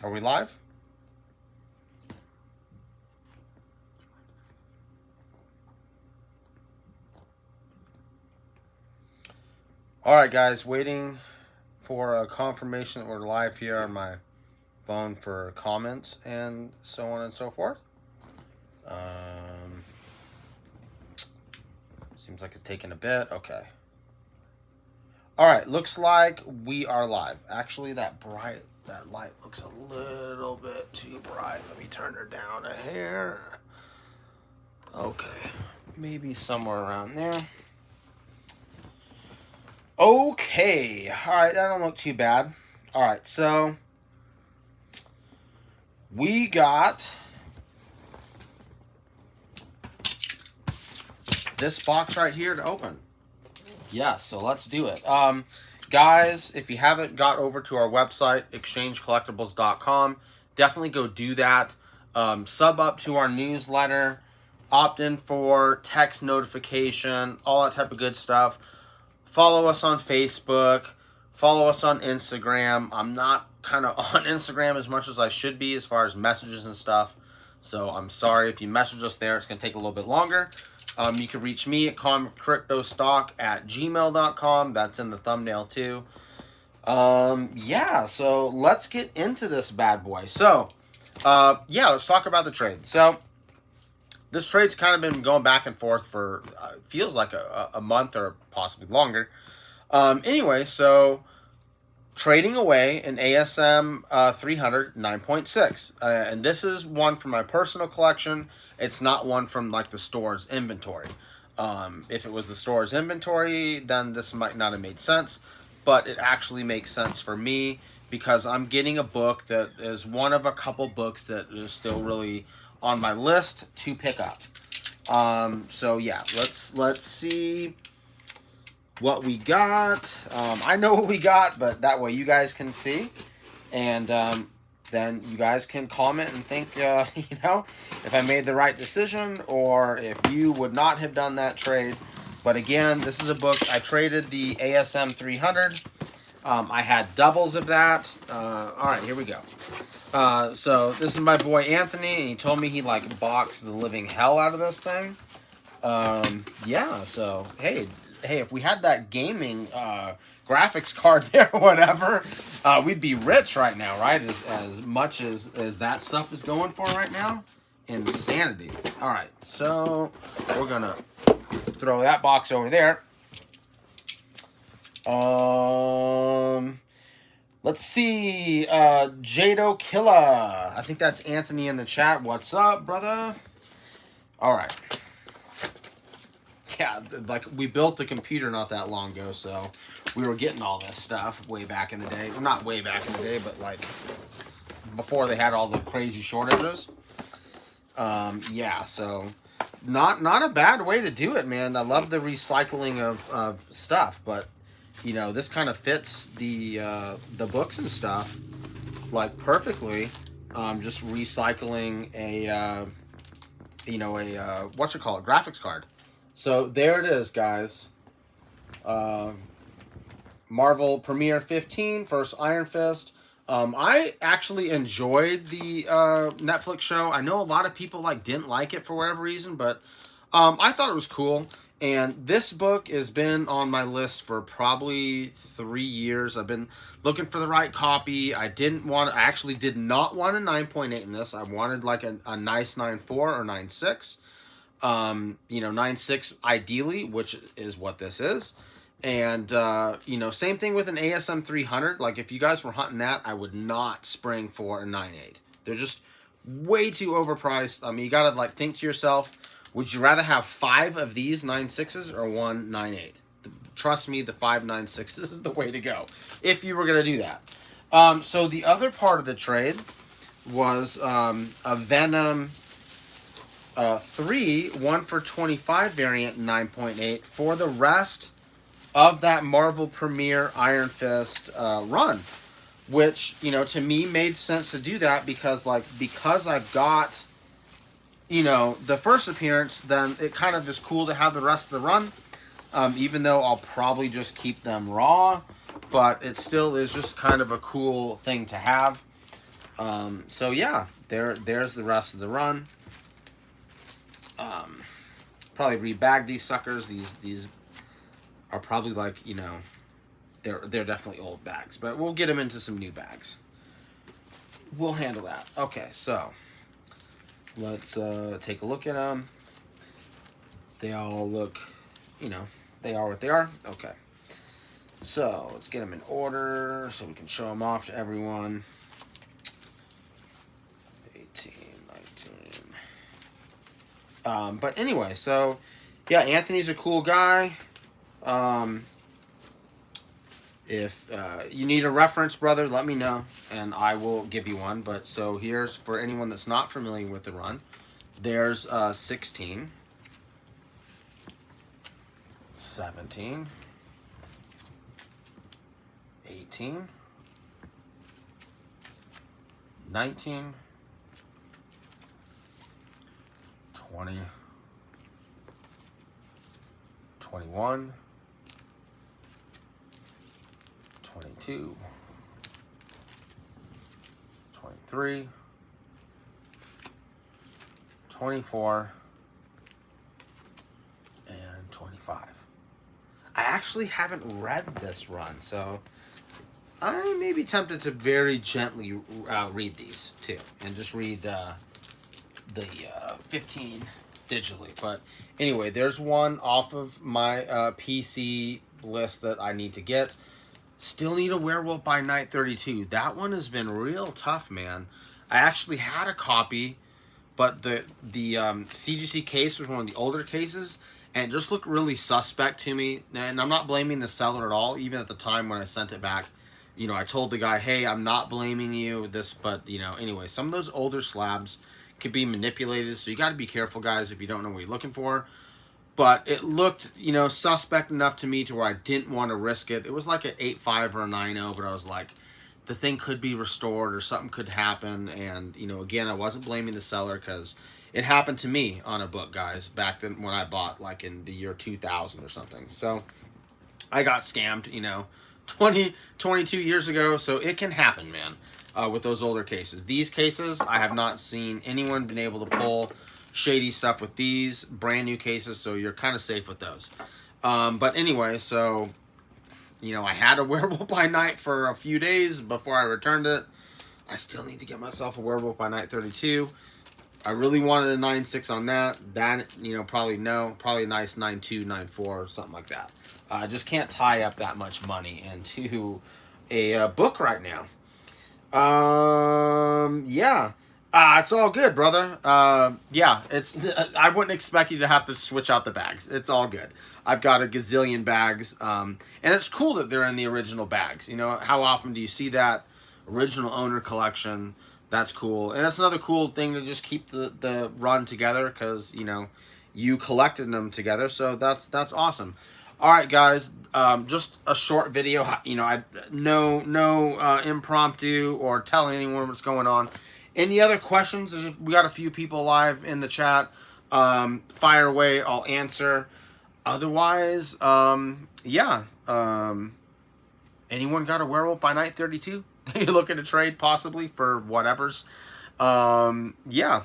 Are we live? Alright guys, waiting for a confirmation that we're live here on my phone for comments and so on and so forth. Seems like it's taking a bit. Okay. Alright, looks like we are live. Actually, that light looks a little bit too bright. Let me turn her down a hair. Okay. Maybe somewhere around there. Okay. Alright, that don't look too bad. Alright, so we got this box right here to open. Yes, so let's do it. Guys, if you haven't got over to our website, exchangecollectibles.com, definitely go do that. Sub up to our newsletter, opt in for text notification, all that type of good stuff. Follow us on Facebook, follow us on Instagram. I'm not kind of on Instagram as much as I should be as far as messages and stuff. So I'm sorry if you message us there, it's going to take a little bit longer. You can reach me at comicryptostock@gmail.com. That's in the thumbnail too. Yeah, so let's get into this bad boy. So, yeah, let's talk about the trade. So, this trade's kind of been going back and forth for, feels like a month or possibly longer. Anyway, so trading away an ASM 300 9.6. And this is one from my personal collection. It's not one from like the store's inventory. If it was the store's inventory, then this might not have made sense. But it actually makes sense for me because I'm getting a book that is one of a couple books that is still really on my list to pick up. So yeah, let's see what we got. I know what we got, but that way you guys can see. And then you guys can comment and think, you know, if I made the right decision or if you would not have done that trade. But again, this is a book. I traded the ASM 300. I had doubles of that. All right, here we go. So this is my boy Anthony, and he told me he like boxed the living hell out of this thing. Yeah, so hey, if we had that gaming graphics card there or whatever, we'd be rich right now, right? As much as that stuff is going for right now. Insanity. All right, so we're gonna throw that box over there. Let's see. Jado Killa. I think that's Anthony in the chat. What's up, brother? All right. Yeah, like we built a computer not that long ago, so we were getting all this stuff way back in the day. Well, not way back in the day, but like before they had all the crazy shortages. Yeah, so not a bad way to do it, man. I love the recycling of stuff, but you know, this kind of fits the books and stuff like perfectly. Just recycling a you know, a graphics card. So there it is, guys. Marvel Premiere 15, first Iron Fist. I actually enjoyed the Netflix show. I know a lot of people like didn't like it for whatever reason, but I thought it was cool. And this book has been on my list for probably 3 years. I've been looking for the right copy. I actually did not want a 9.8 in this. I wanted like a nice 9.4 or 9.6. You know, 9.6 ideally, which is what this is. And, you know, same thing with an ASM 300. Like, if you guys were hunting that, I would not spring for a 9.8. They're just way too overpriced. I mean, you got to, like, think to yourself, would you rather have 5 of these 9.6s or one 9.8? Trust me, the 5 9.6s is the way to go if you were going to do that. So the other part of the trade was a Venom 3 1 for 25 variant 9.8 for the rest of that Marvel Premiere Iron Fist run, which, you know, to me made sense to do that because I've got, you know, the first appearance, then it kind of is cool to have the rest of the run, even though I'll probably just keep them raw, but it still is just kind of a cool thing to have. So yeah, there's the rest of the run. Probably rebag these suckers. These are probably like, you know, they're definitely old bags, but we'll get them into some new bags. We'll handle that. Okay, so let's take a look at them. They all look, you know, they are what they are. Okay. So let's get them in order so we can show them off to everyone. 18, 19. But anyway, so yeah, Anthony's a cool guy. If you need a reference, brother, let me know and I will give you one. But so here's, for anyone that's not familiar with the run, there's 16, 17, 18, 19, 20, 21, 22, 23, 24, and 25. I actually haven't read this run, so I may be tempted to very gently read these too, and just read the 15 digitally. But anyway, there's one off of my PC list that I need to get. Still need a Werewolf by Night 32. That one has been real tough, man. I actually had a copy, but the CGC case was one of the older cases, and it just looked really suspect to me. And I'm not blaming the seller at all. Even at the time when I sent it back, you know, I told the guy, hey, I'm not blaming you this, but you know, anyway, some of those older slabs could be manipulated, so you got to be careful, guys, if you don't know what you're looking for. But it looked, you know, suspect enough to me to where I didn't want to risk it. It was like an 8.5 or a 9.0, but I was like, the thing could be restored or something could happen. And, you know, again, I wasn't blaming the seller because it happened to me on a book, guys, back then when I bought, like in the year 2000 or something. So I got scammed, you know, 22 years ago. So it can happen, man, with those older cases. These cases, I have not seen anyone been able to pull shady stuff with these brand new cases, so you're kind of safe with those. But anyway, so, you know, I had a Werewolf by Night for a few days before I returned it. I still need to get myself a Werewolf by Night 32. I really wanted a 9.6 on that. That, you know, probably a nice 9.2, 9.4, something like that. I just can't tie up that much money into a book right now. Yeah. It's all good, brother. Yeah, I wouldn't expect you to have to switch out the bags. It's all good. I've got a gazillion bags, and it's cool that they're in the original bags. You know, how often do you see that? Original owner collection. That's cool. And that's another cool thing to just keep the run together because, you know, you collected them together. So that's awesome. All right, guys, just a short video. You know, no impromptu or telling anyone what's going on. Any other questions? We got a few people live in the chat. Fire away. I'll answer. Otherwise, yeah. Anyone got a Werewolf by Night 32 that you're looking to trade possibly for whatever's? Yeah.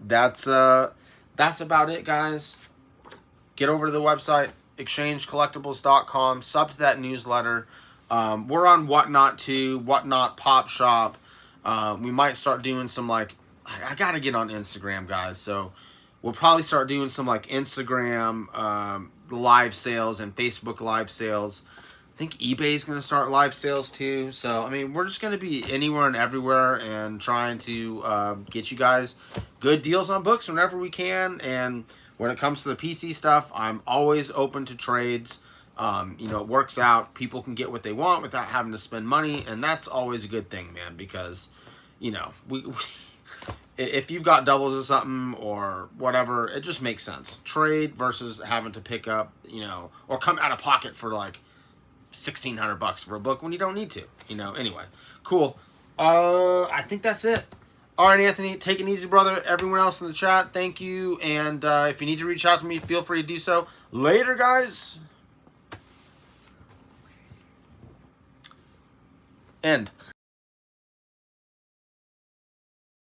That's about it, guys. Get over to the website, exchangecollectibles.com. Sub to that newsletter. We're on Whatnot too. Whatnot Pop Shop. We might start doing some, like, I gotta get on Instagram, guys, so we'll probably start doing some, like, Instagram live sales and Facebook live sales. I think eBay's gonna start live sales too. So I mean, we're just gonna be anywhere and everywhere and trying to get you guys good deals on books whenever we can. And when it comes to the PC stuff, I'm always open to trades. You know, it works out. People can get what they want without having to spend money, and that's always a good thing, man, because, you know, if you've got doubles or something or whatever, it just makes sense. Trade versus having to pick up, you know, or come out of pocket for like $1,600 for a book when you don't need to, you know. Anyway, cool. I think that's it. All right, Anthony, take it easy, brother. Everyone else in the chat, thank you. And if you need to reach out to me, feel free to do so. Later, guys. End.